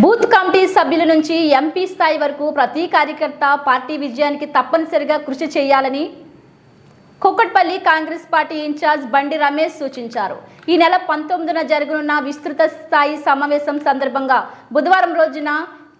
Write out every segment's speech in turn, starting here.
Booth committee సభ్యుల నుంచి MP స్థాయి వరకు ప్రతి కార్యకర్త పార్టీ విజయానికి తప్పనిసరిగా కృషి చేయాలని కూకట్పల్లి కాంగ్రెస్ పార్టీ ఇన్ఛార్జ్ బండి రమేష్ సూచించారు. ఈ నెల 19న జరగనున్న విస్తృత స్థాయి సమావేశం సందర్భంగా బుధవారం రోజున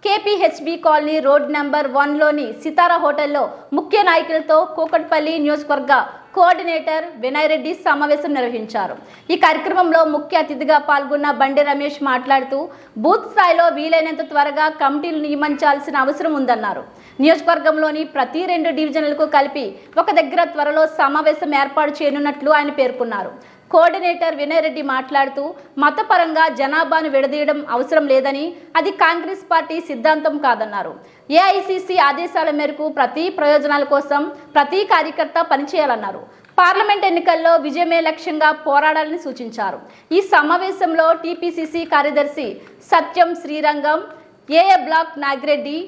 కేపీహెచ్బీ కాలనీ రోడ్ నెంబర్ 1లోని సితారా హోటల్లో ముఖ్య నాయకులతో కూకట్పల్లి నియోజకవర్గ కోఆర్డినేటర్ వినయ్ రెడ్డి సమావేశం నిర్వహించారు. ఈ కార్యక్రమంలో ముఖ్య అతిథిగా పాల్గొన్న బండి రమేష్ మాట్లాడుతూ బూత్ స్థాయిలో వీలైనంత త్వరగా కమిటీలు నియమించాల్సిన అవసరం ఉందన్నారు. నియోజకవర్గంలోని ప్రతి 2 డివిజన్లకు కలిపి ఒక దగ్గర త్వరలో సమావేశం ఏర్పాటు చేయనున్నట్లు ఆయన పేర్కొన్నారు. కోఆర్డినేటర్ వినయ్ రెడ్డి మాట్లాడుతూ మతపరంగా జనాభాను విడదీయడం అవసరం లేదని, అది కాంగ్రెస్ పార్టీ సిద్ధాంతం కాదన్నారు. ఏఐసిసి ఆదేశాల మేరకు ప్రతి ప్రయోజనాల కోసం ప్రతి కార్యకర్త పనిచేయాలన్నారు. పార్లమెంట్ ఎన్నికల్లో విజయమే లక్ష్యంగా పోరాడాలని సూచించారు. ఈ సమావేశంలో టీపీసీసీ కార్యదర్శి సత్యం శ్రీరంగం, ఏఏ బ్లాక్ నాగిరెడ్డి,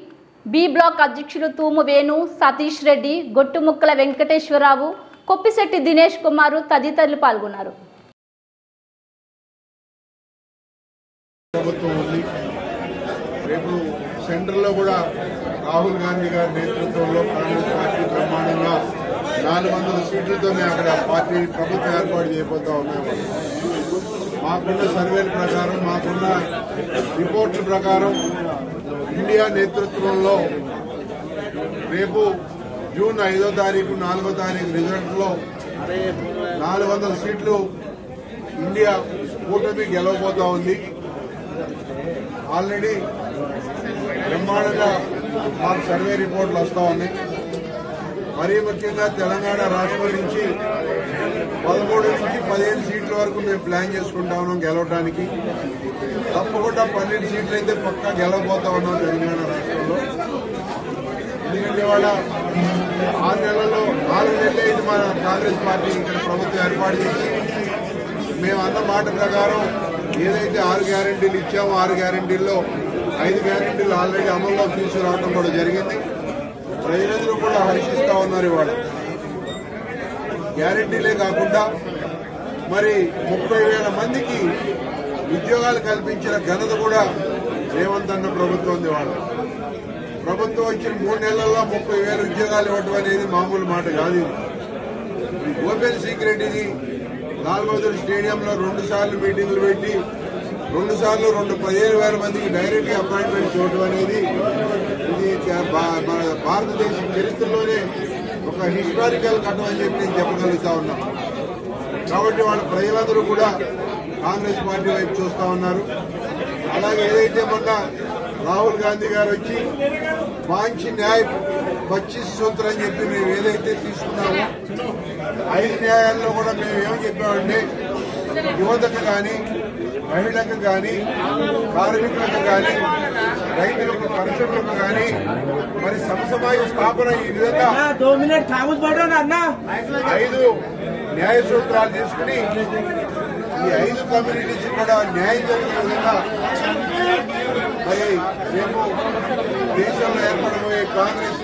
బి బ్లాక్ అధ్యక్షులు తూము వేణు, సతీష్ రెడ్డి, గొట్టుముక్కల వెంకటేశ్వరరావు, కొప్పిశెట్టి దినేష్ కుమార్ తదితరులు పాల్గొన్నారు. రేపు సెంట్రల్లో కూడా రాహుల్ గాంధీ గారి నేతృత్వంలో కాంగ్రెస్ పార్టీ బ్రహ్మాండంగా 400 సీట్లతోనే అక్కడ పార్టీ ప్రభుత్వం ఏర్పాటు చేయబోతా ఉన్నాయి. మాకున్న సర్వేల ప్రకారం, మాకున్న రిపోర్టుల ప్రకారం ఇండియా నేతృత్వంలో రేపు జూన్ 5వ తారీఖు 4వ తారీఖు రిజల్ట్లో 400 సీట్లు ఇండియా కూటమి గెలవబోతా ఉంది. ఆల్రెడీ బ్రహ్మాండంగా మాకు సర్వే రిపోర్ట్లు వస్తా ఉన్నాయి. మరీ ముఖ్యంగా తెలంగాణ రాష్ట్రం నుంచి 13 నుంచి 15 సీట్ల వరకు మేము ప్లాన్ చేసుకుంటా ఉన్నాం గెలవడానికి. తప్పకుండా 12 సీట్లు అయితే పక్కా గెలవబోతా ఉన్నాం తెలంగాణ రాష్ట్రంలో. ఎందుకంటే వాళ్ళ 6 నెలల్లో 4 నెలలే ఇది మన కాంగ్రెస్ పార్టీ ఇక్కడ ప్రభుత్వం ఏర్పాటు చేసి మేము అన్న మాట ప్రకారం ఏదైతే 6 గ్యారెంటీలు ఇచ్చామో 6 గ్యారెంటీల్లో 5 గ్యారెంటీలు ఆల్రెడీ అమల్లో తీసుకురావడం కూడా జరిగింది. ప్రజలందరూ కూడా హర్షిస్తా ఉన్నారు. ఇవాళ గ్యారెంటీలే కాకుండా మరి 30,000 మందికి ఉద్యోగాలు కల్పించిన ఘనత కూడా రేవంత్ అన్న ప్రభుత్వం ఉంది. వాళ్ళ ప్రభుత్వం వచ్చిన 3 నెలల్లో 30,000 ఉద్యోగాలు ఇవ్వడం అనేది మామూలు మాట కాదు. ఇది ఓపెన్ సీక్రెట్. ఇది నాగోదర్ స్టేడియంలో 2 సార్లు మీటింగులు పెట్టి 2 సార్లు 15,000 మందికి డైరెక్ట్ అపాయింట్మెంట్ చూడటం అనేది ఇది మన భారతదేశ చరిత్రలోనే ఒక హిస్టారికల్ ఘటన అని చెప్పి నేను చెప్పగలుగుతా ఉన్నాను. కాబట్టి వాళ్ళ ప్రజలందరూ కూడా కాంగ్రెస్ పార్టీ వైపు చూస్తా ఉన్నారు. అలాగే ఏదైతే మొన్న రాహుల్ గాంధీ గారు వచ్చి మంచి న్యాయ 25 సూత్రం అని చెప్పి మేము ఏదైతే తీసుకున్నామో 5 న్యాయాల్లో కూడా మేము ఏమని చెప్పామంటే యువతకు కానీ, మహిళలకు కానీ, కార్మికులకు కానీ, రైతులకు, పరిశ్రమలకు కానీ మరి సమసమాజ స్థాపన ఈ విధంగా 5 న్యాయ సూత్రాలు తీసుకుని ఈ 5 కమ్యూనిటీస్ కూడా న్యాయం జరిగే విధంగా మరి రేపు దేశంలో ఏర్పడబోయే కాంగ్రెస్